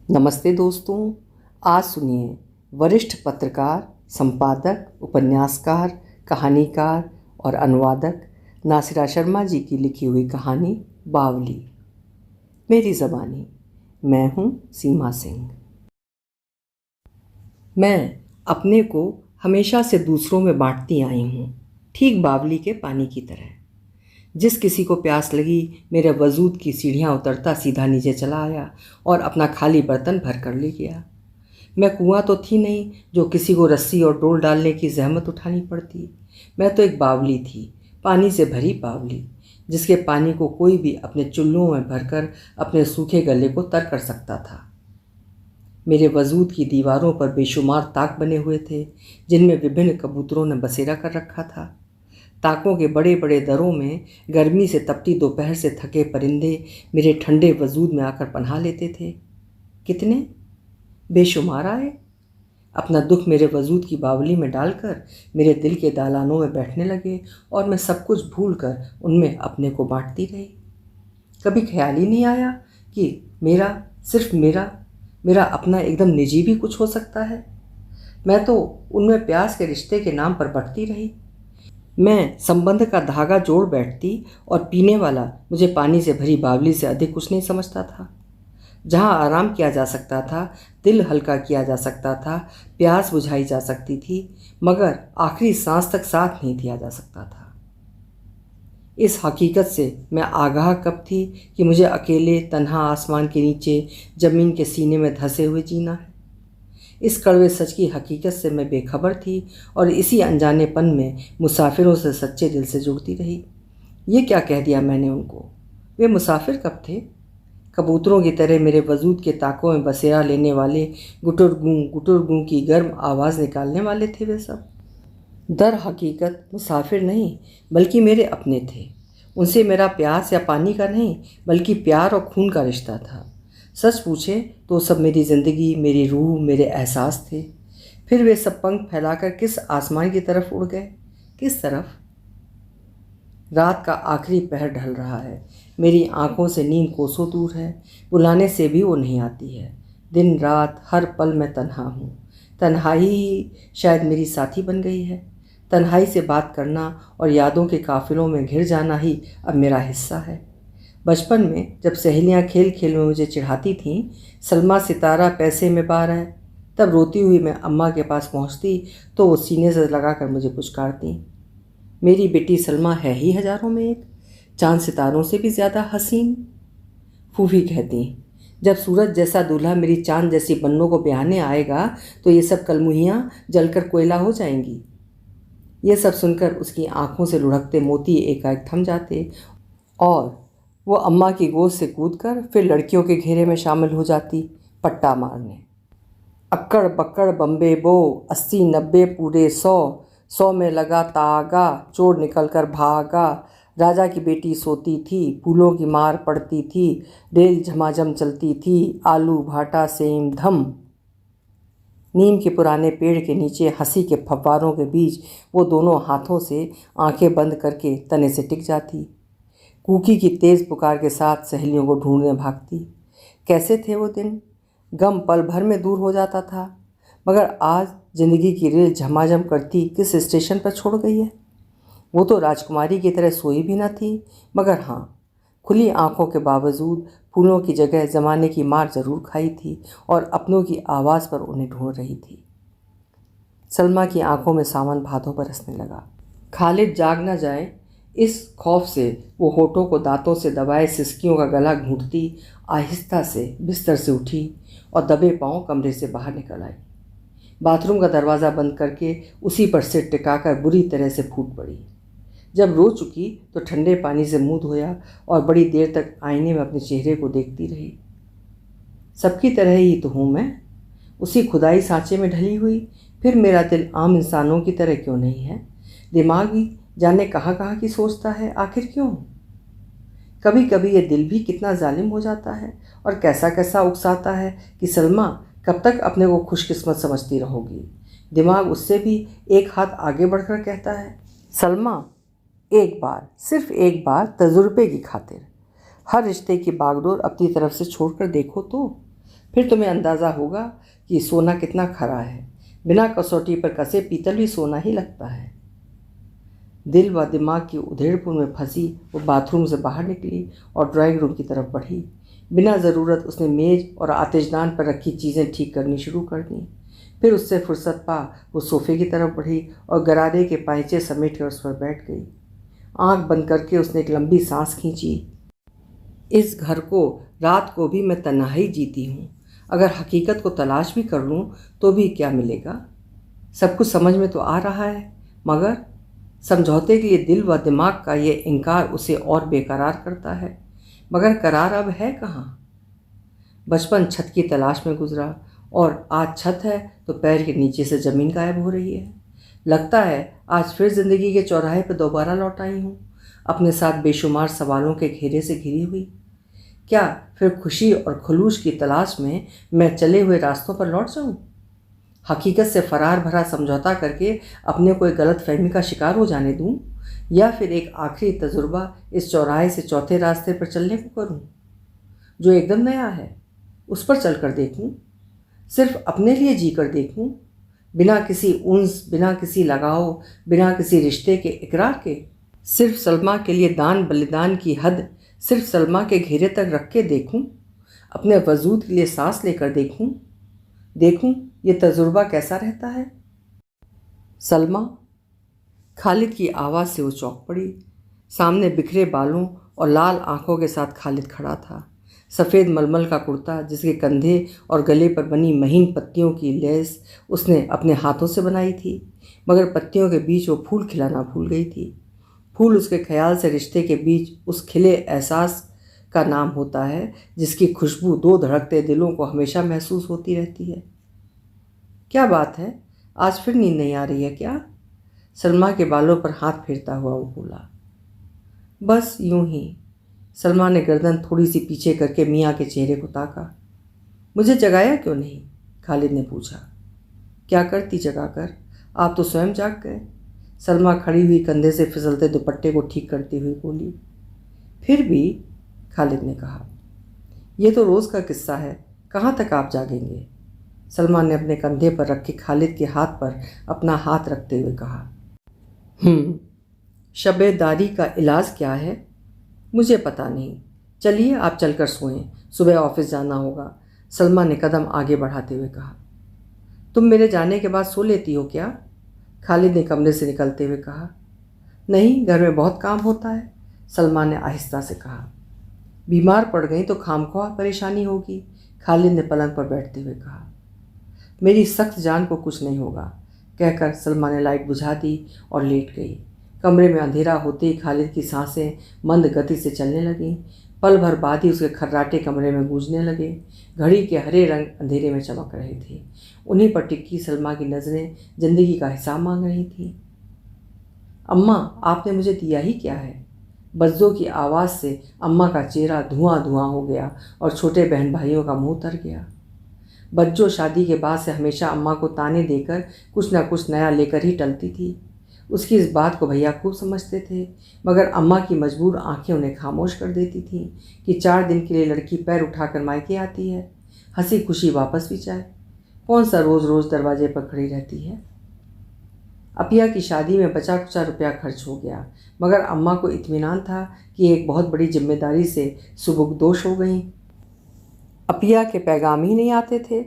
नमस्ते दोस्तों। आज सुनिए वरिष्ठ पत्रकार, संपादक, उपन्यासकार, कहानीकार और अनुवादक नासिरा शर्मा जी की लिखी हुई कहानी बावली। मेरी ज़बानी। मैं हूँ सीमा सिंह। मैं अपने को हमेशा से दूसरों में बांटती आई हूँ, ठीक बावली के पानी की तरह। जिस किसी को प्यास लगी, मेरे वजूद की सीढ़ियाँ उतरता सीधा नीचे चला आया और अपना खाली बर्तन भर कर ले गया। मैं कुआं तो थी नहीं जो किसी को रस्सी और डोल डालने की जहमत उठानी पड़ती। मैं तो एक बावली थी, पानी से भरी बावली, जिसके पानी को कोई भी अपने चुल्लुओं में भरकर अपने सूखे गले को तर कर सकता था। मेरे वजूद की दीवारों पर बेशुमार ताक बने हुए थे, जिनमें विभिन्न कबूतरों ने बसेरा कर रखा था। ताकों के बड़े बड़े दरों में गर्मी से तपती दोपहर से थके परिंदे मेरे ठंडे वजूद में आकर पनाह लेते थे। कितने बेशुमार आए, अपना दुख मेरे वजूद की बावली में डालकर मेरे दिल के दालानों में बैठने लगे और मैं सब कुछ भूलकर उनमें अपने को बांटती रही। कभी ख्याल ही नहीं आया कि मेरा, सिर्फ मेरा अपना एकदम निजी भी कुछ हो सकता है। मैं तो उनमें प्यास के रिश्ते के नाम पर बंटती रही। मैं संबंध का धागा जोड़ बैठती और पीने वाला मुझे पानी से भरी बावली से अधिक कुछ नहीं समझता था। जहाँ आराम किया जा सकता था, दिल हल्का किया जा सकता था, प्यास बुझाई जा सकती थी, मगर आखिरी सांस तक साथ नहीं दिया जा सकता था। इस हकीकत से मैं आगाह कब थी कि मुझे अकेले तन्हा आसमान के नीचे ज़मीन के सीने में धंसे हुए जीना है। इस कड़वे सच की हकीकत से मैं बेखबर थी और इसी अनजानेपन में मुसाफिरों से सच्चे दिल से जुड़ती रही। ये क्या कह दिया मैंने उनको? वे मुसाफिर कब थे? कबूतरों की तरह मेरे वजूद के ताकों में बसेरा लेने वाले, गुटुर गूं की गर्म आवाज़ निकालने वाले थे वे सब। दर हकीकत मुसाफिर नहीं, बल्कि मेरे अपने थे। उनसे मेरा प्यास या पानी का नहीं, बल्कि प्यार और खून का रिश्ता था। सच पूछे तो सब मेरी ज़िंदगी, मेरी रूह, मेरे एहसास थे। फिर वे सब पंख फैलाकर किस आसमान की तरफ उड़ गए? किस तरफ? रात का आखिरी पहर ढल रहा है। मेरी आंखों से नींद कोसों दूर है, बुलाने से भी वो नहीं आती है। दिन रात हर पल मैं तन्हा हूँ। तन्हाई ही शायद मेरी साथी बन गई है। तन्हाई से बात करना और यादों के काफिलों में घिर जाना ही अब मेरा हिस्सा है। बचपन में जब सहेलियां खेल खेल में मुझे चिढ़ाती थीं, सलमा सितारा पैसे में बार है, तब रोती हुई मैं अम्मा के पास पहुंचती तो वो सीने से लगाकर मुझे पुचकारती। मेरी बेटी सलमा है ही हजारों में एक, चांद सितारों से भी ज़्यादा हसीन। फूफी कहती, जब सूरज जैसा दूल्हा मेरी चांद जैसी बन्नों को ब्याहने आएगा तो ये सब कलमुहियाँ जलकर कोयला हो जाएंगी। ये सब सुनकर उसकी आंखों से लुढ़कते मोती एकाएक थम जाते और वो अम्मा की गोद से कूदकर फिर लड़कियों के घेरे में शामिल हो जाती, पट्टा मारने। अक्कड़ बक्कड़ बम्बे बो, 80 90 पूरे 100 में लगा तागा, चोर निकल कर भागा। राजा की बेटी सोती थी, फूलों की मार पड़ती थी, रेल झमाझम चलती थी, आलू भाटा सेम धम। नीम के पुराने पेड़ के नीचे हंसी के फव्वारों के बीच वो दोनों हाथों से आंखें बंद करके तने से टिक जाती। कूकी की तेज़ पुकार के साथ सहेलियों को ढूंढने भागती। कैसे थे वो दिन? गम पल भर में दूर हो जाता था। मगर आज जिंदगी की रेल झमाझम करती किस स्टेशन पर छोड़ गई है? वो तो राजकुमारी की तरह सोई भी न थी, मगर हाँ, खुली आंखों के बावजूद फूलों की जगह ज़माने की मार जरूर खाई थी और अपनों की आवाज़ पर उन्हें ढूंढ रही थी। सलमा की आंखों में सावन भादों बरसने लगा। खालिद जाग न जाए, इस खौफ से वो होठों को दांतों से दबाए सिसकियों का गला घूंटती आहिस्ता से बिस्तर से उठी और दबे पांव कमरे से बाहर निकल आई। बाथरूम का दरवाज़ा बंद करके उसी पर सिर टिकाकर बुरी तरह से फूट पड़ी। जब रो चुकी तो ठंडे पानी से मुंह धोया और बड़ी देर तक आईने में अपने चेहरे को देखती रही। सबकी तरह ही तो हूँ मैं, उसी खुदाई सांचे में ढली हुई। फिर मेरा दिल आम इंसानों की तरह क्यों नहीं है? दिमाग ही जाने कहाँ कहाँ की सोचता है, आखिर क्यों? कभी कभी ये दिल भी कितना जालिम हो जाता है और कैसा कैसा उकसाता है कि सलमा कब तक अपने को खुशकिस्मत समझती रहोगी। दिमाग उससे भी एक हाथ आगे बढ़कर कहता है, सलमा एक बार, सिर्फ एक बार तजुर्बे की खातिर हर रिश्ते की बागडोर अपनी तरफ से छोड़कर देखो तो। फिर तुम्हें अंदाज़ा होगा कि सोना कितना खरा है। बिना कसौटी पर कसे पीतल भी सोना ही लगता है। दिल व दिमाग की उधेड़पुर में फंसी वो बाथरूम से बाहर निकली और ड्राइंग रूम की तरफ बढ़ी। बिना ज़रूरत उसने मेज़ और आतिशदान पर रखी चीज़ें ठीक करनी शुरू कर दी। फिर उससे फुर्सत पा वो सोफ़े की तरफ बढ़ी और गरारे के पाइचे समेट कर उस पर बैठ गई। आंख बंद करके उसने एक लंबी सांस खींची। इस घर को रात को भी मैं तन्हाई जीती हूँ। अगर हकीकत को तलाश भी कर लूँ तो भी क्या मिलेगा? सब कुछ समझ में तो आ रहा है, मगर समझौते के लिए दिल व दिमाग का ये इनकार उसे और बेकरार करता है। मगर करार अब है कहाँ? बचपन छत की तलाश में गुजरा और आज छत है तो पैर के नीचे से ज़मीन गायब हो रही है। लगता है आज फिर ज़िंदगी के चौराहे पर दोबारा लौट आई हूँ, अपने साथ बेशुमार सवालों के घेरे से घिरी हुई। क्या फिर खुशी और खुलूस की तलाश में मैं चले हुए रास्तों पर लौट जाऊँ? हकीकत से फरार भरा समझौता करके अपने को एक गलत फहमी का शिकार हो जाने दूँ, या फिर एक आखिरी तजुर्बा इस चौराहे से चौथे रास्ते पर चलने को करूँ जो एकदम नया है, उस पर चल कर देखूँ, सिर्फ अपने लिए जी कर देखूँ, बिना किसी उन्स, बिना किसी लगाव, बिना किसी रिश्ते के इकरार के। सिर्फ सलमा के लिए दान बलिदान की हद सिर्फ सलमा के घेरे तक रख के देखूँ, अपने वजूद के लिए सांस लेकर देखूँ ये तजुर्बा कैसा रहता है। सलमा। खालिद की आवाज़ से वो चौंक पड़ी। सामने बिखरे बालों और लाल आंखों के साथ खालिद खड़ा था। सफ़ेद मलमल का कुर्ता जिसके कंधे और गले पर बनी महीन पत्तियों की लेस उसने अपने हाथों से बनाई थी, मगर पत्तियों के बीच वो फूल खिलाना भूल गई थी। फूल उसके ख्याल से रिश्ते के बीच उस खिले एहसास का नाम होता है जिसकी खुशबू दो धड़कते दिलों को हमेशा महसूस होती रहती है। क्या बात है, आज फिर नींद नहीं आ रही है क्या? सलमा के बालों पर हाथ फेरता हुआ वो बोला। बस यूं ही। सलमा ने गर्दन थोड़ी सी पीछे करके मियाँ के चेहरे को ताका। मुझे जगाया क्यों नहीं? खालिद ने पूछा। क्या करती जगाकर, आप तो स्वयं जाग गए। सलमा खड़ी हुई कंधे से फिसलते दुपट्टे को ठीक करती हुई बोली। फिर भी, खालिद ने कहा, यह तो रोज़ का किस्सा है, कहाँ तक आप जागेंगे? सलमा ने अपने कंधे पर रखे खालिद के हाथ पर अपना हाथ रखते हुए कहा। शबेदारी का इलाज क्या है? मुझे पता नहीं। चलिए आप चलकर सोएं, सुबह ऑफिस जाना होगा। सलमा ने कदम आगे बढ़ाते हुए कहा। तुम मेरे जाने के बाद सो लेती हो क्या? खालिद ने कमरे से निकलते हुए कहा। नहीं, घर में बहुत काम होता है, सलमा ने आहिस्ता से कहा। बीमार पड़ गई तो खामख्वाह परेशानी होगी, खालिद ने पलंग पर बैठते हुए कहा। मेरी सख्त जान को कुछ नहीं होगा, कहकर सलमा ने लाइट बुझा दी और लेट गई। कमरे में अंधेरा होते ही खालिद की सांसें मंद गति से चलने लगीं। पल भर बाद ही उसके खर्राटे कमरे में गूंजने लगे। घड़ी के हरे रंग अंधेरे में चमक रहे थे। उन्हीं पर टिकी सलमा की नज़रें जिंदगी का हिसाब मांग रही थीं। अम्मा, आपने मुझे दिया ही क्या है? बज्जों की आवाज़ से अम्मा का चेहरा धुआं धुआं हो गया और छोटे बहन भाइयों का मुंह तर गया। बज्जो शादी के बाद से हमेशा अम्मा को ताने देकर कुछ न कुछ नया लेकर ही टलती थी। उसकी इस बात को भैया खूब समझते थे, मगर अम्मा की मजबूर आंखें उन्हें खामोश कर देती थीं कि 4 दिन के लिए लड़की पैर उठाकर मायके आती है, हंसी खुशी वापस भी जाए। कौन सा रोज़ रोज़ दरवाजे पर खड़ी रहती है। अपिया की शादी में बचा कुचा रुपया खर्च हो गया, मगर अम्मा को इत्मीनान था कि एक बहुत बड़ी जिम्मेदारी से सुबुकदोश हो गई। अपिया के पैगाम ही नहीं आते थे।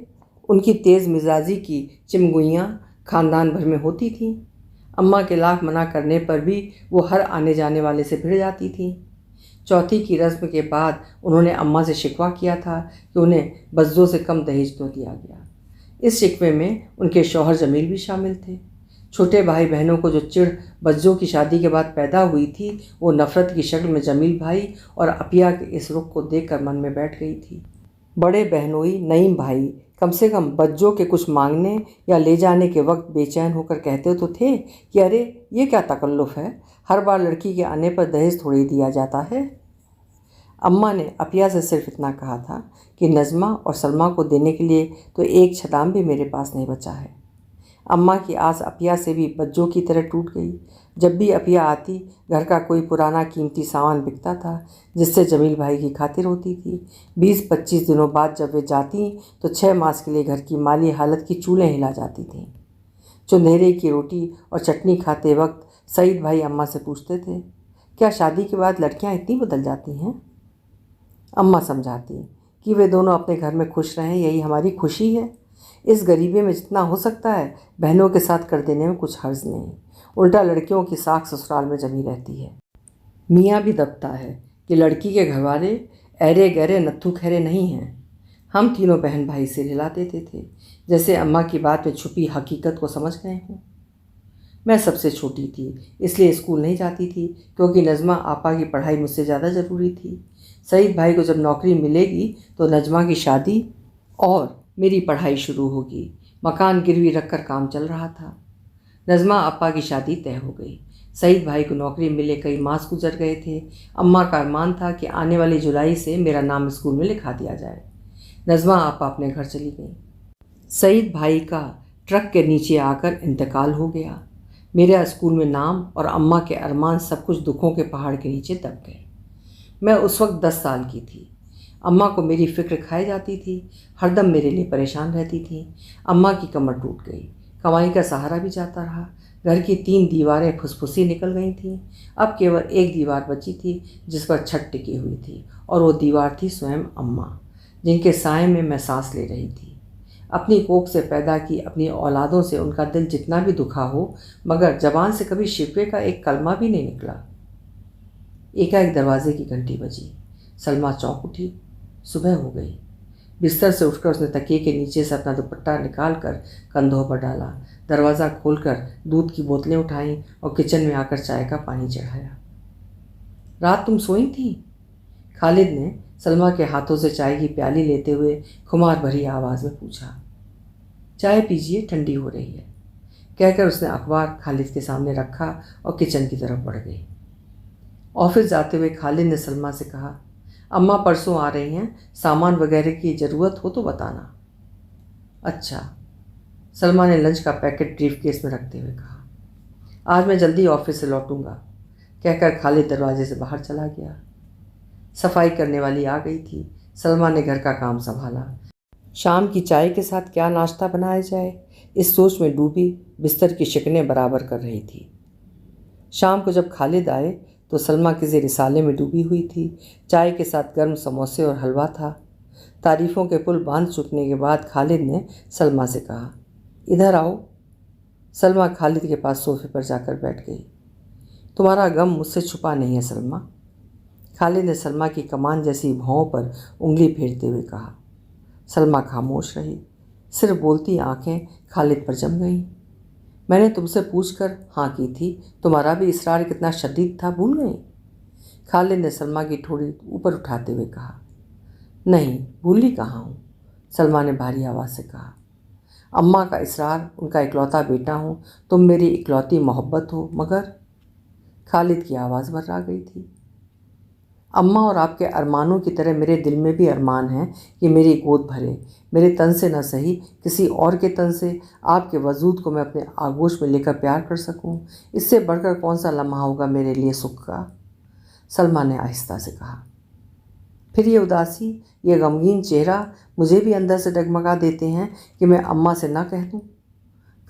उनकी तेज़ मिजाजी की चिमगुइयाँ खानदान भर में होती थीं। अम्मा के लाख मना करने पर भी वो हर आने जाने वाले से भिड़ जाती थी। चौथी की रस्म के बाद उन्होंने अम्मा से शिकवा किया था कि उन्हें बज्जों से कम दहेज क्यों दिया गया। इस शिकवे में उनके शौहर जमील भी शामिल थे। छोटे भाई बहनों को जो चिढ़ बज्जों की शादी के बाद पैदा हुई थी, वो नफ़रत की शक्ल में जमील भाई और अपिया के इस रुख को देखकर मन में बैठ गई थी। बड़े बहनोई नईम भाई कम से कम बज्जों के कुछ मांगने या ले जाने के वक्त बेचैन होकर कहते तो थे कि अरे ये क्या तकल्लुफ़ है, हर बार लड़की के आने पर दहेज थोड़ी दिया जाता है। अम्मा ने अपिया से सिर्फ इतना कहा था कि नज़मा और सलमा को देने के लिए तो एक छदाम भी मेरे पास नहीं बचा है। अम्मा की आस अपिया से भी बज्जों की तरह टूट गई। जब भी अपिया आती घर का कोई पुराना कीमती सामान बिकता था जिससे जमील भाई की खातिर होती थी। 20-25 दिनों बाद जब वे जाती तो 6 मास के लिए घर की माली हालत की चूल्हें हिला जाती थीं। चुनहरे की रोटी और चटनी खाते वक्त सईद भाई अम्मा से पूछते थे, क्या शादी के बाद लड़कियां इतनी बदल जाती हैं? अम्मा समझाती कि वे दोनों अपने घर में खुश रहें, यही हमारी खुशी है। इस गरीबी में जितना हो सकता है बहनों के साथ कर देने में कुछ हर्ज नहीं, उल्टा लड़कियों की साख ससुराल में जमी रहती है। मियाँ भी दबता है कि लड़की के घरवाले ऐरे गहरे नत्थू खैरे नहीं हैं। हम तीनों बहन भाई सिर हिला देते थे जैसे अम्मा की बात में छुपी हकीकत को समझ गए हों। मैं सबसे छोटी थी इसलिए स्कूल नहीं जाती थी क्योंकि नज़मा आपा की पढ़ाई मुझसे ज़्यादा ज़रूरी थी। सईद भाई को जब नौकरी मिलेगी तो नज़मा की शादी और मेरी पढ़ाई शुरू होगी। मकान गिरवी रखकर काम चल रहा था। नज़मा आपा की शादी तय हो गई। सईद भाई को नौकरी मिले कई मास गुजर गए थे। अम्मा का अरमान था कि आने वाली जुलाई से मेरा नाम स्कूल में लिखा दिया जाए। नज़मा आपा अपने घर चली गई। सईद भाई का ट्रक के नीचे आकर इंतकाल हो गया। मेरा स्कूल में नाम और अम्मा के अरमान सब कुछ दुखों के पहाड़ के नीचे दब गए। मैं उस वक्त 10 साल की थी। अम्मा को मेरी फिक्र खाई जाती थी, हरदम मेरे लिए परेशान रहती थी। अम्मा की कमर टूट गई, कमाई का सहारा भी जाता रहा। घर की 3 दीवारें फुसफुसी निकल गई थीं। अब केवल एक दीवार बची थी जिस पर छत टिकी हुई थी और वो दीवार थी स्वयं अम्मा, जिनके साए में मैं सांस ले रही थी। अपनी कोख से पैदा की अपनी औलादों से उनका दिल जितना भी दुखा हो मगर जबान से कभी शिकवे का एक कलमा भी नहीं निकला। एकाएक दरवाजे की घंटी बजी। सलमा चौंक उठी। सुबह हो गई। बिस्तर से उठकर उसने तकिए के नीचे से अपना दुपट्टा निकाल कर कंधों पर डाला, दरवाज़ा खोलकर दूध की बोतलें उठाईं और किचन में आकर चाय का पानी चढ़ाया। रात तुम सोई थी? खालिद ने सलमा के हाथों से चाय की प्याली लेते हुए खुमार भरी आवाज़ में पूछा। चाय पीजिए, ठंडी हो रही है, कहकर उसने अखबार खालिद के सामने रखा और किचन की तरफ बढ़ गई। ऑफिस जाते हुए खालिद ने सलमा से कहा, अम्मा परसों आ रही हैं, सामान वगैरह की ज़रूरत हो तो बताना। अच्छा, सलमा ने लंच का पैकेट ब्रीफकेस में रखते हुए कहा। आज मैं जल्दी ऑफिस से लौटूंगा, कहकर खालिद दरवाजे से बाहर चला गया। सफाई करने वाली आ गई थी। सलमा ने घर का काम संभाला। शाम की चाय के साथ क्या नाश्ता बनाया जाए, इस सोच में डूबी बिस्तर की शिकनें बराबर कर रही थी। शाम को जब खालिद आए तो सलमा किसी रिसाले में डूबी हुई थी। चाय के साथ गर्म समोसे और हलवा था। तारीफ़ों के पुल बांध चुकने के बाद खालिद ने सलमा से कहा, इधर आओ। सलमा खालिद के पास सोफे पर जाकर बैठ गई। तुम्हारा गम मुझसे छुपा नहीं है सलमा, खालिद ने सलमा की कमान जैसी भौं पर उंगली फेरते हुए कहा। सलमा खामोश रही। सिर्फ बोलती आंखें खालिद पर जम गईं। मैंने तुमसे पूछकर हाँ की थी, तुम्हारा भी इसरार कितना शदीद था, भूल गई? खालिद ने सलमा की ठोड़ी ऊपर उठाते हुए कहा। नहीं, भूली कहाँ हूँ, सलमा ने भारी आवाज़ से कहा। अम्मा का इसरार, उनका इकलौता बेटा हूँ, तुम मेरी इकलौती मोहब्बत हो, मगर खालिद की आवाज़ भर्रा गई थी। अम्मा और आपके अरमानों की तरह मेरे दिल में भी अरमान है कि मेरी गोद भरे, मेरे तन से न सही किसी और के तन से आपके वजूद को मैं अपने आगोश में लेकर प्यार कर सकूं। इससे बढ़कर कौन सा लम्हा होगा मेरे लिए सुख का? सलमा ने आहिस्ता से कहा। फिर ये उदासी, ये गमगीन चेहरा मुझे भी अंदर से डगमगा देते हैं कि मैं अम्मा से ना कह दूँ,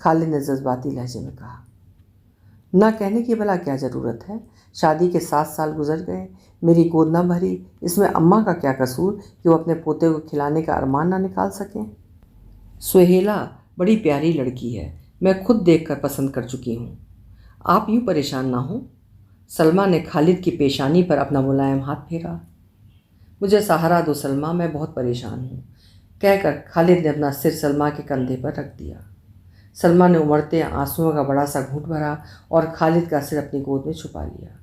खालिद ने जज्बाती लहजे में कहा। ना कहने की भला क्या ज़रूरत है? शादी के 7 साल गुजर गए, मेरी गोद ना भरी, इसमें अम्मा का क्या कसूर कि वो अपने पोते को खिलाने का अरमान ना निकाल सकें? सुहेला बड़ी प्यारी लड़की है, मैं खुद देखकर पसंद कर चुकी हूँ, आप यूँ परेशान ना हो। सलमा ने खालिद की पेशानी पर अपना मुलायम हाथ फेरा। मुझे सहारा दो सलमा, मैं बहुत परेशान हूँ, कहकर खालिद ने अपना सिर सलमा के कंधे पर रख दिया। सलमा ने उमड़ते आंसुओं का बड़ा सा घूंट भरा और खालिद का सिर अपनी गोद में छुपा लिया।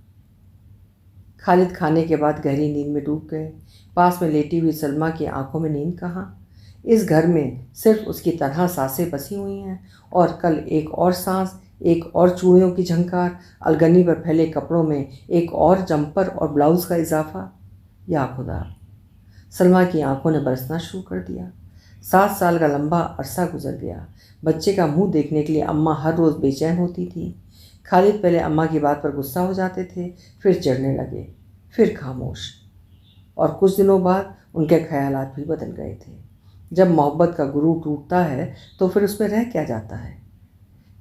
खालिद खाने के बाद गहरी नींद में डूब गए। पास में लेटी हुई सलमा की आंखों में नींद कहाँ। इस घर में सिर्फ उसकी तरह सांसें बसी हुई हैं और कल एक और सांस, एक और चूड़ियों की झंकार, अलगनी पर फैले कपड़ों में एक और जंपर और ब्लाउज़ का इजाफा। या खुदा, सलमा की आंखों ने बरसना शुरू कर दिया। 7 साल का लंबा अरसा गुजर गया। बच्चे का मुंह देखने के लिए अम्मा हर रोज़ बेचैन होती थी। खालिद पहले अम्मा की बात पर गुस्सा हो जाते थे, फिर चिढ़ने लगे, फिर खामोश। और कुछ दिनों बाद उनके ख्यालात भी बदल गए थे। जब मोहब्बत का गुरु टूटता है तो फिर उसमें रह क्या जाता है।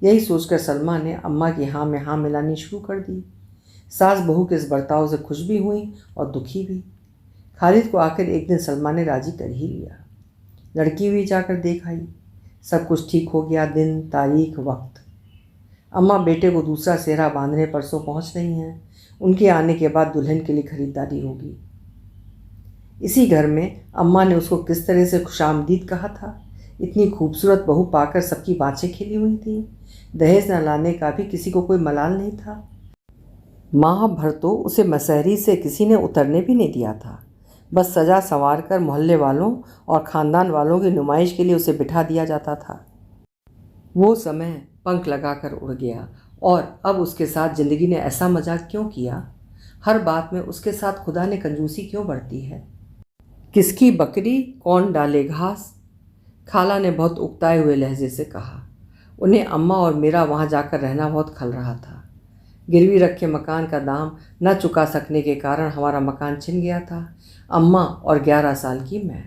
यही सोचकर सलमा ने अम्मा की हाँ में हाँ मिलानी शुरू कर दी। सास बहू के इस बर्ताव से खुश भी हुई और दुखी भी। खालिद को आखिर एक दिन सलमा ने राजी कर ही लिया। लड़की हुई जाकर देख आई। सब कुछ ठीक हो गया, दिन, तारीख, वक्त। अम्मा बेटे को दूसरा सेहरा बांधने परसों पहुंच रही हैं। उनके आने के बाद दुल्हन के लिए खरीदारी होगी। इसी घर में अम्मा ने उसको किस तरह से खुशामदीद कहा था। इतनी खूबसूरत बहू पाकर सबकी बाँछें खिली हुई थीं। दहेज न लाने का भी किसी को कोई मलाल नहीं था। माह भर तो उसे मसहरी से किसी ने उतरने भी नहीं दिया था। बस सजा संवार कर मोहल्ले वालों और ख़ानदान वालों की नुमाइश के लिए उसे बिठा दिया जाता था। वो समय पंख लगाकर उड़ गया और अब उसके साथ ज़िंदगी ने ऐसा मजाक क्यों किया। हर बात में उसके साथ खुदा ने कंजूसी क्यों बरती है। किसकी बकरी कौन डाले घास। खाला ने बहुत उकताए हुए लहजे से कहा। उन्हें अम्मा और मेरा वहाँ जाकर रहना बहुत खल रहा था। गिरवी रखे मकान का दाम न चुका सकने के कारण हमारा मकान छिन गया था। अम्मा और 11 साल की मैं।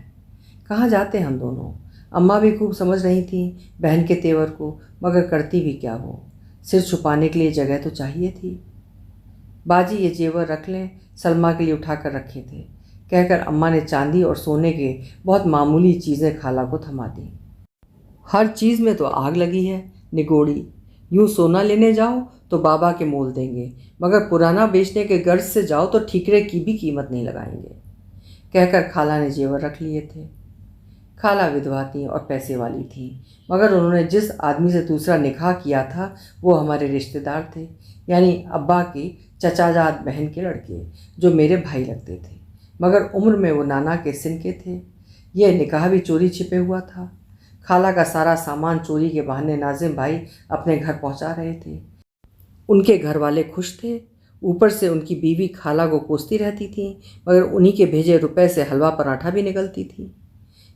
कहाँ जाते हम दोनों। अम्मा भी खूब समझ रही थी बहन के तेवर को, मगर करती भी क्या वो। सिर छुपाने के लिए जगह तो चाहिए थी। बाजी ये जेवर रख लें, सलमा के लिए उठा कर रखे थे, कहकर अम्मा ने चांदी और सोने के बहुत मामूली चीज़ें खाला को थमा दी। हर चीज़ में तो आग लगी है, निगोड़ी। यूँ सोना लेने जाओ तो बाबा के मोल देंगे, मगर पुराना बेचने के गर्ज से जाओ तो ठीकरे की भी कीमत नहीं लगाएंगे, कहकर खाला ने जेवर रख लिए थे। खाला विधवा थी और पैसे वाली थी, मगर उन्होंने जिस आदमी से दूसरा निकाह किया था वो हमारे रिश्तेदार थे, यानी अब्बा की चचाजाद बहन के लड़के, जो मेरे भाई लगते थे, मगर उम्र में वो नाना के सिन के थे। यह निकाह भी चोरी छिपे हुआ था। खाला का सारा सामान चोरी के बहाने नाजिम भाई अपने घर पहुंचा रहे थे। उनके घर वाले खुश थे। ऊपर से उनकी बीवी खाला को कोसती रहती थी, मगर उन्हीं के भेजे रुपए से हलवा पराठा भी निकलती थी।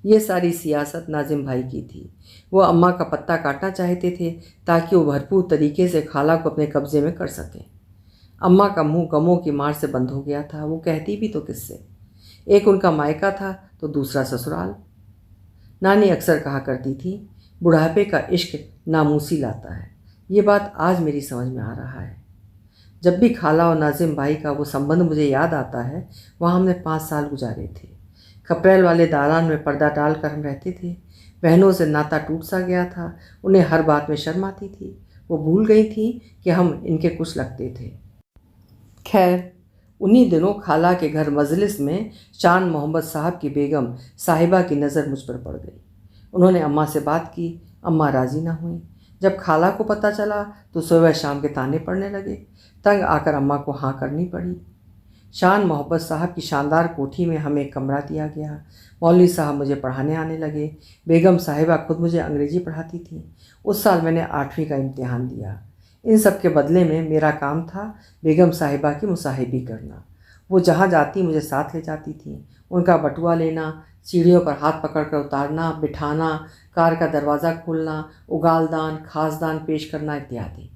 ये सारी सियासत नाजिम भाई की थी। वो अम्मा का पत्ता काटना चाहते थे ताकि वो भरपूर तरीके से खाला को अपने कब्जे में कर सकें। अम्मा का मुंह गमों की मार से बंद हो गया था। वो कहती भी तो किससे। एक उनका मायका था तो दूसरा ससुराल। नानी अक्सर कहा करती थी, बुढ़ापे का इश्क नामूसी लाता है। ये बात आज मेरी समझ में आ रहा है। जब भी खाला और नाजिम भाई का वो संबंध मुझे याद आता है, वहाँ हमने 5 साल गुजारे थे। खपरेल वाले दालान में पर्दा डाल कर हम रहते थे। बहनों से नाता टूट सा गया था। उन्हें हर बात में शर्म आती थी। वो भूल गई थी कि हम इनके कुछ लगते थे। खैर, उन्हीं दिनों खाला के घर मजलिस में शान मोहम्मद साहब की बेगम साहिबा की नज़र मुझ पर पड़ गई। उन्होंने अम्मा से बात की। अम्मा राज़ी ना हुई। जब खाला को पता चला तो सुबह शाम के ताने पड़ने लगे। तंग आकर अम्मा को हाँ करनी पड़ी। शान मोहब्बत साहब की शानदार कोठी में हमें एक कमरा दिया गया। मौलवी साहब मुझे पढ़ाने आने लगे। बेगम साहिबा खुद मुझे अंग्रेज़ी पढ़ाती थी। उस साल मैंने 8वीं का इम्तिहान दिया। इन सब के बदले में मेरा काम था बेगम साहिबा की मुसाहिबी करना। वो जहाँ जाती मुझे साथ ले जाती थी। उनका बटुआ लेना, सीढ़ियों पर हाथ पकड़कर उतारना, बिठाना, कार का दरवाज़ा खोलना, उगालदान, खासदान पेश करना इत्यादि।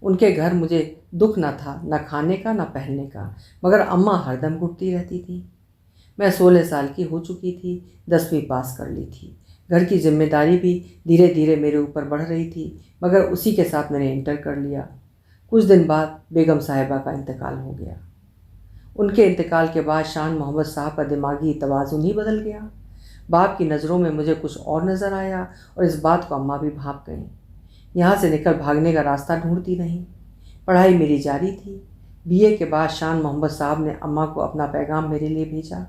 उनके घर मुझे दुख न था, न खाने का न पहनने का, मगर अम्मा हरदम घुटती रहती थी। मैं 16 साल की हो चुकी थी, 10वीं पास कर ली थी। घर की जिम्मेदारी भी धीरे धीरे मेरे ऊपर बढ़ रही थी, मगर उसी के साथ मैंने इंटर कर लिया। कुछ दिन बाद बेगम साहिबा का इंतकाल हो गया। उनके इंतकाल के बाद शान मोहम्मद साहब का दिमागी तवाज़ुन ही बदल गया। बाप की नज़रों में मुझे कुछ और नज़र आया और इस बात को अम्मा भी भाप गईं। यहाँ से निकल भागने का रास्ता ढूंढती रहीं। पढ़ाई मेरी जारी थी। बीए के बाद शान मोहम्मद साहब ने अम्मा को अपना पैगाम मेरे लिए भेजा।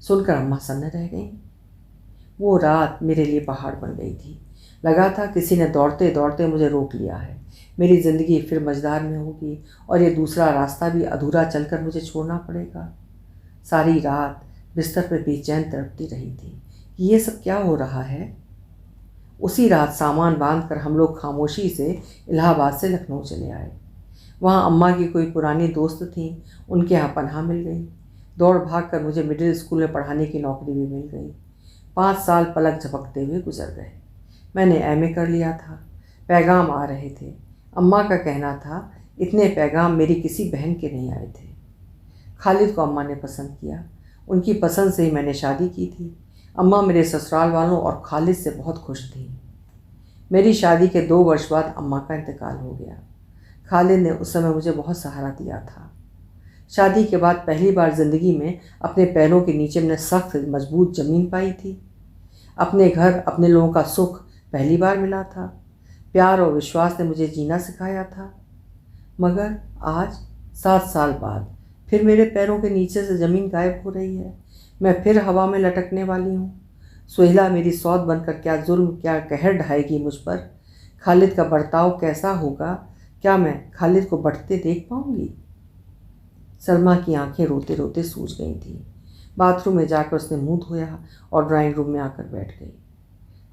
सुनकर अम्मा सन्न रह गईं। वो रात मेरे लिए पहाड़ बन गई थी। लगा था किसी ने दौड़ते दौड़ते मुझे रोक लिया है। मेरी ज़िंदगी फिर मझधार में होगी और ये दूसरा रास्ता भी अधूरा चलकर मुझे छोड़ना पड़ेगा। सारी रात बिस्तर पर बेचैन तड़पती रही थी कि ये सब क्या हो रहा है। उसी रात सामान बांधकर हम लोग खामोशी से इलाहाबाद से लखनऊ चले आए। वहाँ अम्मा की कोई पुरानी दोस्त थी, उनके यहाँ पनाह मिल गई। दौड़ भाग कर मुझे मिडिल स्कूल में पढ़ाने की नौकरी भी मिल गई। 5 साल पलक झपकते हुए गुजर गए। मैंने एमए कर लिया था। पैगाम आ रहे थे। अम्मा का कहना था इतने पैगाम मेरी किसी बहन के नहीं आए थे। खालिद को अम्मा ने पसंद किया। उनकी पसंद से ही मैंने शादी की थी। अम्मा मेरे ससुराल वालों और खालिद से बहुत खुश थी। मेरी शादी के 2 वर्ष बाद अम्मा का इंतकाल हो गया। खालिद ने उस समय मुझे बहुत सहारा दिया था। शादी के बाद पहली बार ज़िंदगी में अपने पैरों के नीचे मैंने सख्त मजबूत ज़मीन पाई थी। अपने घर, अपने लोगों का सुख पहली बार मिला था। प्यार और विश्वास ने मुझे जीना सिखाया था। मगर आज 7 साल बाद फिर मेरे पैरों के नीचे से ज़मीन गायब हो रही है। मैं फिर हवा में लटकने वाली हूँ। सुहेला मेरी सौत बनकर क्या जुल्म, क्या कहर ढाएगी मुझ पर। खालिद का बर्ताव कैसा होगा? क्या मैं खालिद को बढ़ते देख पाऊंगी? सलमा की आंखें रोते रोते सूज गई थीं। बाथरूम में जाकर उसने मुंह धोया और ड्राइंग रूम में आकर बैठ गई।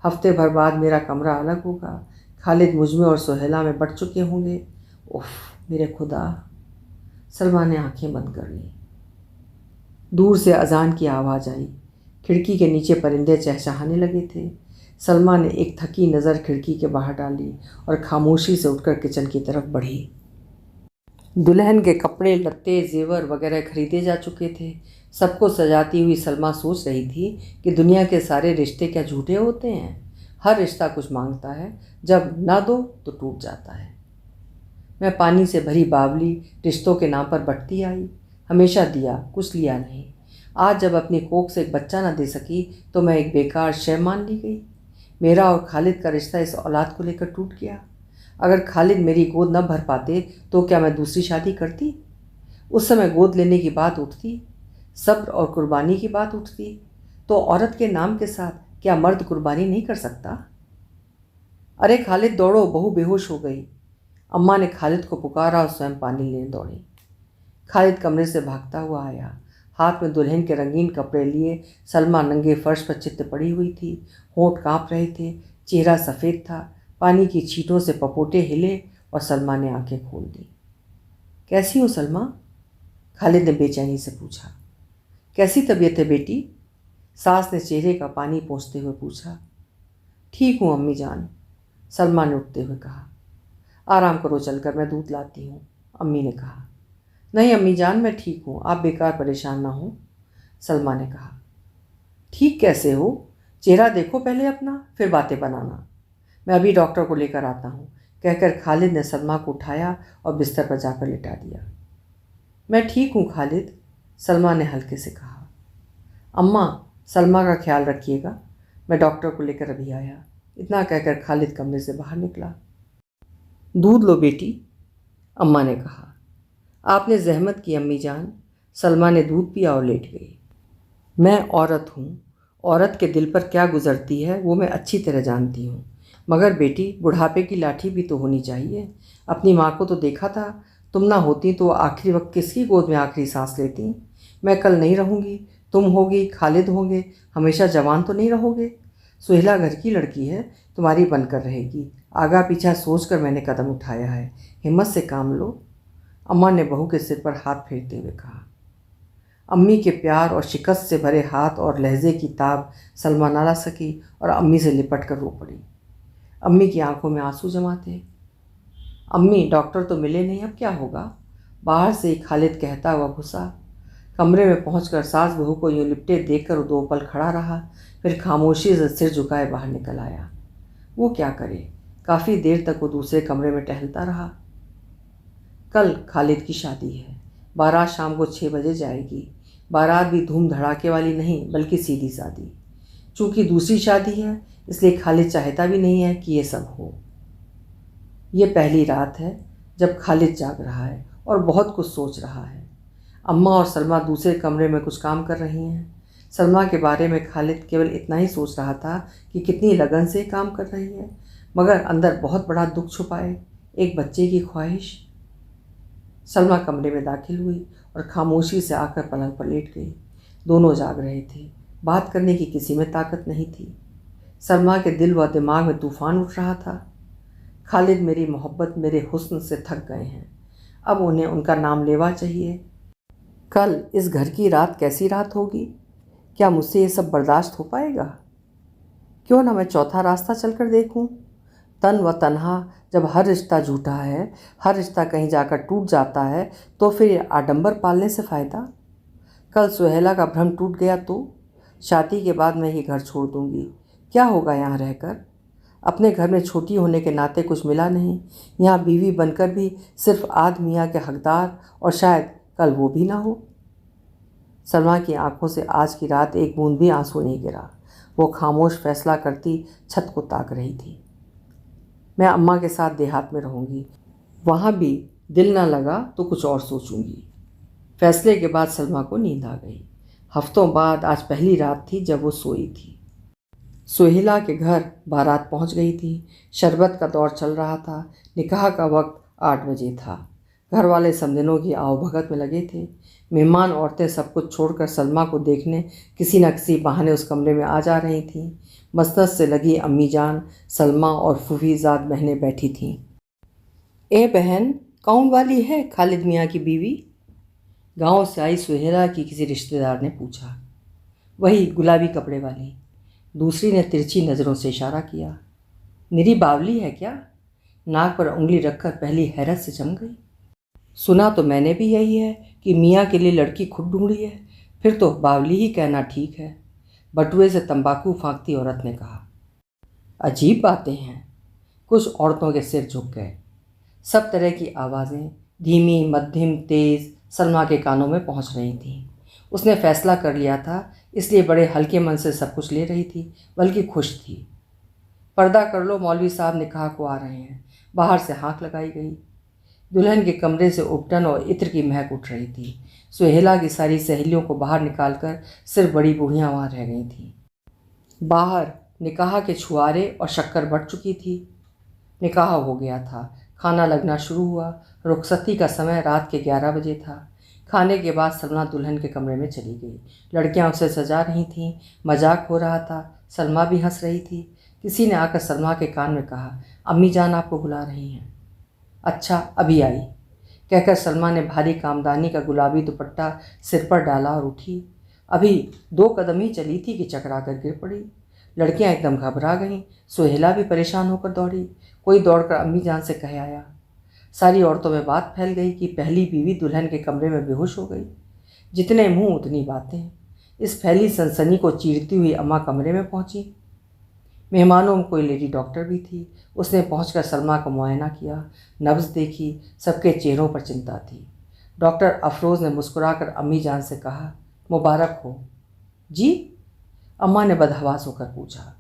हफ्ते भर बाद मेरा कमरा अलग होगा। खालिद मुझमें और सुहेला में बढ़ चुके होंगे। उफ, मेरे खुदा। सलमा ने आंखें बंद कर ली। दूर से अजान की आवाज़ आई। खिड़की के नीचे परिंदे चहचहाने लगे थे। सलमा ने एक थकी नज़र खिड़की के बाहर डाली और खामोशी से उठकर किचन की तरफ बढ़ी। दुल्हन के कपड़े, लत्ते, जेवर वगैरह खरीदे जा चुके थे। सबको सजाती हुई सलमा सोच रही थी कि दुनिया के सारे रिश्ते क्या झूठे होते हैं। हर रिश्ता कुछ मांगता है, जब ना दो तो टूट जाता है। मैं पानी से भरी बावली रिश्तों के नाम पर बटती आई। हमेशा दिया, कुछ लिया नहीं। आज जब अपनी कोख से एक बच्चा ना दे सकी तो मैं एक बेकार शय मान ली गई। मेरा और खालिद का रिश्ता इस औलाद को लेकर टूट गया। अगर खालिद मेरी गोद न भर पाते तो क्या मैं दूसरी शादी करती? उस समय गोद लेने की बात उठती, सब्र और कुर्बानी की बात उठती, तो औरत के नाम के साथ क्या मर्द कुर्बानी नहीं कर सकता? अरे खालिद दौड़ो, बहू बेहोश हो गई। अम्मा ने खालिद को पुकारा और स्वयं पानी लेने दौड़ी। खालिद कमरे से भागता हुआ आया। हाथ में दुल्हन के रंगीन कपड़े लिए सलमा नंगे फर्श पर चित्त पड़ी हुई थी। होंठ कांप रहे थे, चेहरा सफ़ेद था। पानी की छींटों से पपोटे हिले और सलमा ने आंखें खोल दी। कैसी हो सलमा? खालिद ने बेचैनी से पूछा। कैसी तबीयत है बेटी? सास ने चेहरे का पानी पोंछते हुए पूछा। ठीक हूँ अम्मी जान, सलमा ने उठते हुए कहा। आराम करो, चलकर मैं दूध लाती हूँ, अम्मी ने कहा। नहीं अम्मी जान, मैं ठीक हूँ, आप बेकार परेशान ना हो, सलमा ने कहा। ठीक कैसे हो? चेहरा देखो पहले अपना, फिर बातें बनाना। मैं अभी डॉक्टर को लेकर आता हूँ, कहकर खालिद ने सलमा को उठाया और बिस्तर पर जाकर लिटा दिया। मैं ठीक हूँ खालिद, सलमा ने हल्के से कहा। अम्मा, सलमा का ख्याल रखिएगा, मैं डॉक्टर को लेकर अभी आया, इतना कहकर खालिद कमरे से बाहर निकला। दूध लो बेटी, अम्मा ने कहा। आपने जहमत की अम्मी जान, सलमा ने दूध पिया और लेट गई। मैं औरत हूँ, औरत के दिल पर क्या गुजरती है वो मैं अच्छी तरह जानती हूँ। मगर बेटी, बुढ़ापे की लाठी भी तो होनी चाहिए। अपनी माँ को तो देखा था, तुम ना होती तो आखिरी वक्त किसकी गोद में आखिरी सांस लेती? मैं कल नहीं रहूँगी, तुम होगी, खालिद होंगे, हमेशा जवान तो नहीं रहोगे। सुहेला घर की लड़की है, तुम्हारी बनकर रहेगी। आगा पीछा सोच कर मैंने कदम उठाया है, हिम्मत से काम लो, अम्मा ने बहू के सिर पर हाथ फेरते हुए कहा। अम्मी के प्यार और शिकस्त से भरे हाथ और लहजे की ताब सलमा ना ला सकी और अम्मी से लिपट कर रो पड़ी। अम्मी की आंखों में आंसू जमा थे। अम्मी, डॉक्टर तो मिले नहीं, अब क्या होगा? बाहर से ही खालिद कहता हुआ घुसा। कमरे में पहुंचकर सास बहू को यूँ लिपटे देखकर 2 पल खड़ा रहा, फिर खामोशी से सिर झुकाए बाहर निकल आया। वो क्या करे? काफ़ी देर तक वो दूसरे कमरे में टहलता रहा। कल खालिद की शादी है। बारात शाम को 6 बजे जाएगी। बारात भी धूम धड़ाके वाली नहीं, बल्कि सीधी सादी। चूँकि दूसरी शादी है, इसलिए खालिद चाहता भी नहीं है कि ये सब हो। ये पहली रात है जब खालिद जाग रहा है और बहुत कुछ सोच रहा है। अम्मा और सलमा दूसरे कमरे में कुछ काम कर रही हैं। सलमा के बारे में खालिद केवल इतना ही सोच रहा था कि कितनी लगन से काम कर रही है, मगर अंदर बहुत बड़ा दुख छुपाए, एक बच्चे की ख्वाहिश। सलमा कमरे में दाखिल हुई और खामोशी से आकर पलंग पर लेट गई। दोनों जाग रहे थे, बात करने की किसी में ताकत नहीं थी। सलमा के दिल व दिमाग में तूफान उठ रहा था। खालिद मेरी मोहब्बत, मेरे हुस्न से थक गए हैं, अब उन्हें उनका नाम लेवा चाहिए। कल इस घर की रात कैसी रात होगी? क्या मुझसे ये सब बर्दाश्त हो पाएगा? क्यों ना मैं चौथा रास्ता चलकर देखूं? तन व तन्हा जब हर रिश्ता झूठा है, हर रिश्ता कहीं जाकर टूट जाता है, तो फिर ये आडंबर पालने से फ़ायदा। कल सुहेला का भ्रम टूट गया तो शादी के बाद मैं ये घर छोड़ दूंगी। क्या होगा यहाँ रहकर? अपने घर में छोटी होने के नाते कुछ मिला नहीं, यहाँ बीवी बनकर भी सिर्फ आध मियाँ के हकदार, और शायद कल वो भी ना हो। सलमा की आंखों से आज की रात एक बूंद भी आंसू नहीं गिरा। वो खामोश फैसला करती छत को ताक रही थी। मैं अम्मा के साथ देहात में रहूँगी, वहाँ भी दिल ना लगा तो कुछ और सोचूंगी। फैसले के बाद सलमा को नींद आ गई। हफ्तों बाद आज पहली रात थी जब वो सोई थी। सुहेला के घर बारात पहुंच गई थी। शरबत का दौर चल रहा था। निकाह का वक्त 8 बजे था। घर वाले समदिनों की आवभगत में लगे थे। मेहमान औरतें सब कुछ छोड़कर सलमा को देखने किसी न किसी बहाने उस कमरे में आ जा रही थीं। मसनद से लगी अम्मी जान, सलमा और फूफीजाद बहनें बैठी थीं। ए बहन, कौन वाली है खालिद मियाँ की बीवी? गांव से आई सुहेला की किसी रिश्तेदार ने पूछा। वही गुलाबी कपड़े वाली। दूसरी ने तिरछी नज़रों से इशारा किया। निरी बावली है क्या? नाक पर उंगली रखकर पहली हैरत से चम गई। सुना तो मैंने भी यही है कि मियाँ के लिए लड़की खुद ढूंढ रही है। फिर तो बावली ही कहना ठीक है, बटुए से तंबाकू फांकती औरत ने कहा। अजीब बातें हैं। कुछ औरतों के सिर झुक गए। सब तरह की आवाज़ें, धीमी, मध्यम, तेज़, सलमा के कानों में पहुंच रही थीं। उसने फैसला कर लिया था, इसलिए बड़े हल्के मन से सब कुछ ले रही थी, बल्कि खुश थी। पर्दा कर लो, मौलवी साहब निकाह को आ रहे हैं। बाहर से हाँक लगाई गई। दुल्हन के कमरे से उपटन और इत्र की महक उठ रही थी। सुहेला की सारी सहेलियों को बाहर निकालकर सिर्फ बड़ी बूढ़ियाँ वहाँ रह गई थीं। बाहर निकाह के छुआरे और शक्कर बढ़ चुकी थी। निकाह हो गया था। खाना लगना शुरू हुआ। रुखसती का समय रात के 11 बजे था। खाने के बाद सलमा दुल्हन के कमरे में चली गई। लड़कियां उसे सजा रही थीं। मजाक हो रहा था। सलमा भी हंस रही थी। किसी ने आकर सलमा के कान में कहा, अम्मी जान आपको बुला रही हैं। अच्छा, अभी आई, कहकर सलमा ने भारी कामदानी का गुलाबी दुपट्टा सिर पर डाला और उठी। अभी 2 कदम ही चली थी कि चकरा कर गिर पड़ी। लड़कियां एकदम घबरा गईं। सुहेला भी परेशान होकर दौड़ी। कोई दौड़कर अम्मी जान से कह आया। सारी औरतों में बात फैल गई कि पहली बीवी दुल्हन के कमरे में बेहोश हो गई। जितने मुंह उतनी बातें। इस फैली सनसनी को चीरती हुई अम्मा कमरे में पहुंची। मेहमानों में कोई लेडी डॉक्टर भी थी। उसने पहुंचकर सलमा का मुआयना किया, नब्ज़ देखी। सबके चेहरों पर चिंता थी। डॉक्टर अफरोज़ ने मुस्कुराकर अम्मी जान से कहा, मुबारक हो। जी? अम्मा ने बदहवास होकर पूछा।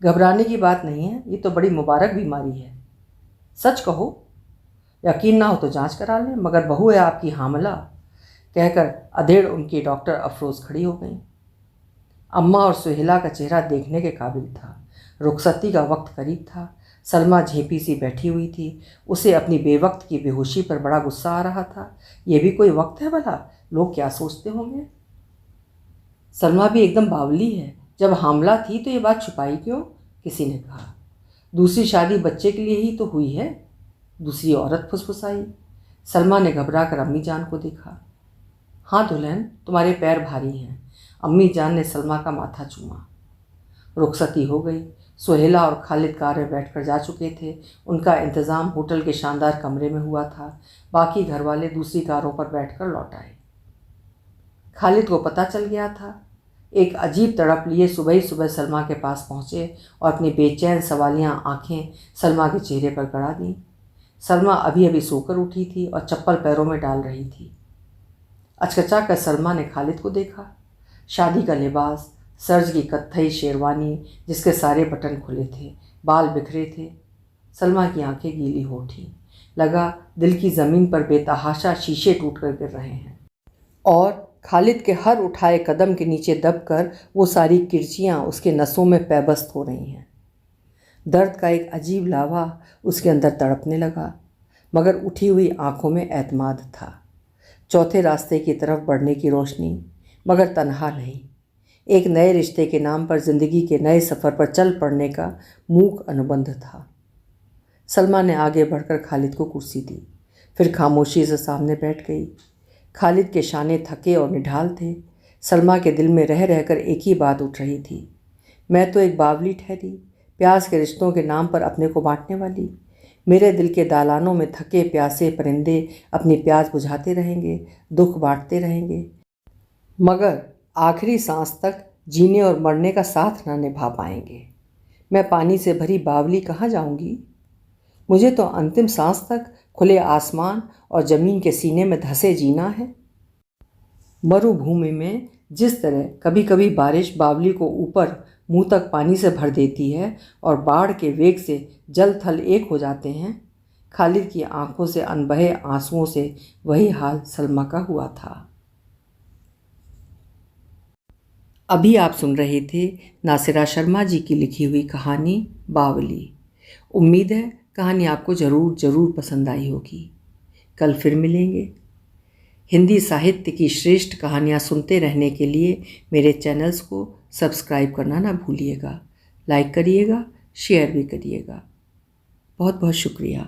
घबराने की बात नहीं है, ये तो बड़ी मुबारक बीमारी है। सच कहो, यकीन ना हो तो जांच करा लें, मगर बहू है आपकी हामिला, कहकर अधेड़ उनकी डॉक्टर अफरोज़ खड़ी हो गई। अम्मा और सुहेला का चेहरा देखने के काबिल था। रुखसती का वक्त करीब था। सलमा झेपी सी बैठी हुई थी। उसे अपनी बेवक्त की बेहोशी पर बड़ा गुस्सा आ रहा था। यह भी कोई वक्त है भला? लोग क्या सोचते होंगे? सलमा भी एकदम बावली है। जब हामला थी तो ये बात छुपाई क्यों? किसी ने कहा। दूसरी शादी बच्चे के लिए ही तो हुई है, दूसरी औरत फुसफुसाई। सलमा ने घबरा कर अम्मी जान को देखा। हाँ दुल्हन, तुम्हारे पैर भारी हैं। अम्मी जान ने सलमा का माथा चूमा। रुखसती हो गई। सुहेला और खालिद कार में बैठकर जा चुके थे। उनका इंतज़ाम होटल के शानदार कमरे में हुआ था। बाकी घर वाले दूसरी कारों पर बैठकर लौट आए। खालिद को पता चल गया था। एक अजीब तड़प लिए सुबह ही सुबह सलमा के पास पहुँचे और अपनी बेचैन सवालियाँ आँखें सलमा के चेहरे पर गड़ा दीं। सलमा अभी अभी सोकर उठी थी और चप्पल पैरों में डाल रही थी। अचकचा कर सलमा ने खालिद को देखा। शादी का लिबास, सर्ज की कत्थई शेरवानी जिसके सारे बटन खुले थे, बाल बिखरे थे। सलमा की आंखें गीली हो उठी। लगा दिल की ज़मीन पर बेतहाशा शीशे टूट कर गिर रहे हैं और खालिद के हर उठाए कदम के नीचे दबकर वो सारी किरचियाँ उसके नसों में पैबस्त हो रही हैं। दर्द का एक अजीब लावा उसके अंदर तड़पने लगा, मगर उठी हुई आंखों में एतमाद था। चौथे रास्ते की तरफ बढ़ने की रोशनी, मगर तन्हा नहीं। एक नए रिश्ते के नाम पर ज़िंदगी के नए सफ़र पर चल पड़ने का मूक अनुबंध था। सलमा ने आगे बढ़कर खालिद को कुर्सी दी, फिर खामोशी से सामने बैठ गई। खालिद के शाने थके और निढाल थे। सलमा के दिल में रह रहकर एक ही बात उठ रही थी, मैं तो एक बावली ठहरी, प्यास के रिश्तों के नाम पर अपने को बांटने वाली। मेरे दिल के दालानों में थके प्यासे परिंदे अपनी प्यास बुझाते रहेंगे, दुख बांटते रहेंगे, मगर आखिरी सांस तक जीने और मरने का साथ ना निभा पाएंगे। मैं पानी से भरी बावली कहाँ जाऊंगी? मुझे तो अंतिम सांस तक खुले आसमान और ज़मीन के सीने में धंसे जीना है। मरुभूमि में जिस तरह कभी कभी बारिश बावली को ऊपर मुंह तक पानी से भर देती है और बाढ़ के वेग से जल थल एक हो जाते हैं, खालिद की आंखों से अनबहे आंसुओं से वही हाल सलमा का हुआ था। अभी आप सुन रहे थे नासिरा शर्मा जी की लिखी हुई कहानी बावली। उम्मीद है कहानी आपको ज़रूर पसंद आई होगी। कल फिर मिलेंगे। हिंदी साहित्य की श्रेष्ठ कहानियाँ सुनते रहने के लिए मेरे चैनल्स को सब्सक्राइब करना ना भूलिएगा। लाइक करिएगा, शेयर भी करिएगा। बहुत बहुत शुक्रिया।